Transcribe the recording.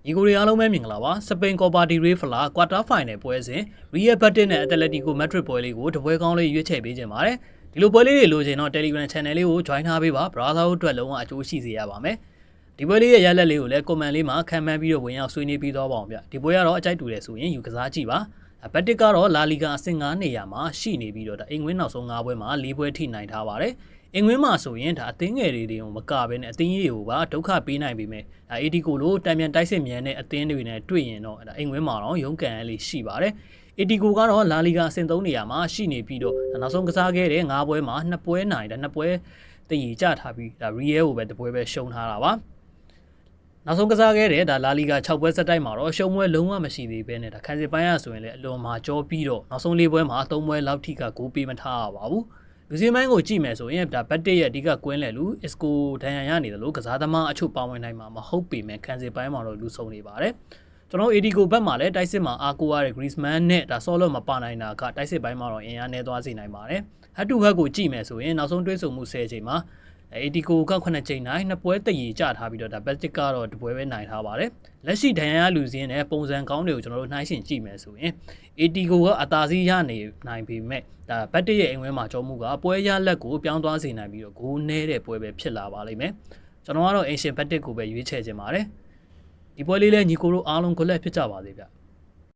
ညီကိုရီအားလုံးပဲမြင်ကြလားပါစပိန်ကော်ပါတီရေးဖလာကွာတာဖိုင်နယ်ပွဲစဉ်ရီယယ်ဘတ်တစ်နဲ့အက်တလက်တီကိုမက်ဒရစ်ပွဲလေးကိုတပွဲကောင်းလေးရွေးချယ်ပေးခြင်းပါတယ်ဒီလိုပွဲလေးတွေလိုချင်တော့ Telegram Channel လေးကို join ထားပေးပါ browser အတွက်လုံးဝအကျိုးရှိစေရပါမယ်ဒီပွဲလေးရဲ့ရလက်လေးကိုလည်း comment လေးမှာခံမှန်းပြီးတော့ဝင်ရောက်ဆွေးနွေးပြီးတော့ပါအောင်ဗျဒီပွဲကတော့အကြိုက်တူတယ်ဆိုရင်ယူကစားကြည့်ပါဘတ်တစ်ကတော့လာလီဂါအဆင့်9နေရာမှာရှိနေပြီးတော့ဒါအိမ်ဝင်းနောက်ဆုံး9ပွဲမှာ4ပွဲထိနိုင်ထားပါတယ်အင်္ဂဝင်းမှာဆိုရင်ဒါအသင်းငယ်တွေကိုမကဘဲနဲ့အသင်းကြီးတွေကိုပါဒုက္ခပေးနိုင်ပေမဲ့ဒါ AD ကိုလိုတံပြန်တိုက်စစ်မြန်တဲ့အသင်းတွေနဲ့တွေ့ရင်တော့ဒါအင်္ဂဝင်းမှာတော့ရုန်းကန်ရလေးရှိပါတယ် AD ကိုကတော့လာလီဂါအဆင့်3နေရာမှာရှိနေပြီးတော့နောက်ဆုံးကစားခဲ့တဲ့9ပွဲမှာ2ပွဲနိုင်ဒါ2ပွဲတည်ရကြထားပြီးဒါ Real ကိုပဲတပွဲပဲရှုံးထားတာပါနောက်ဆုံးကစားခဲ့တဲ့ဒါလာလီဂါ6ပွဲဆက်တိုက်မှာတော့ရှုံးပွဲလုံးဝမရှိသေးဘဲနဲ့ဒါခံစစ်ပိုင်းရဆိုရင်လည်းအလွန်မှာကြောပြီးတော့နောက်ဆုံး4ပွဲမှာ3ပွဲလောက်ထိကဂိုးပေးမထားရပါဘူးလူစင်းမိုင်းကိုကြည့်မယ်ဆိုရင်ဒါဘတ်တစ်ရဲ့အဓိကကွင်းလေလူအစ်ကိုဒန်ရန်ရနေတယ်လို့ကစားသမားအချို့ပါဝင်နိုင်မှာမဟုတ်ပေမဲ့ခံစစ်ပိုင်းမှာတော့လူဆုံးနေပါတယ်ကျွန်တော် AD ကိုဘက်မှာလည်းတိုက်စစ်မှာအာကိုရတဲ့ Griezmann နဲ့ဒါ Solot မပါနိုင်တာကတိုက်စစ်ပိုင်းမှာတော့အင်အားနည်းသွားစေနိုင်ပါတယ်ဟတ်တူဟတ်ကိုကြည့်မယ်ဆိုရင်နောက်ဆုံးတွဲဆုံမှု10ချိန်မှာAD ကိုက9ချိန်နိုင်2ပွဲတည်ရကြထားပြီးတော့ဒါဘတ်တစ်ကတော့တပွဲပဲနိုင်ထားပါတယ်လက်ရှိဒန်ရန်ရလူစင်းနဲ့ပုံစံကောင်းတွေကိုကျွန်တော်တို့နှိုင်းယှဉ်ကြည့်မယ်ဆိုရင် AD ကိုကအသာစီးရနေနိုင်ပေမဲ့ဒါဘတ်တစ်ရဲ့အိမ်ဝဲမှာကြောမှုကပွဲရလက်ကိုပြောင်းသွားစေနိုင်ပြီးတော့ဂိုးနဲတဲ့ပွဲပဲဖြစ်လာပါလိမ့်မယ်ကျွန်တော်ကတော့အင်ရှင်ဘတ်တစ်ကိုပဲရွေးချယ်ခြင်းပါတယ်ဒီပွဲလေးလည်းညီကိုတို့အားလုံးကိုလက်ဖြစ်ကြပါစေဗျ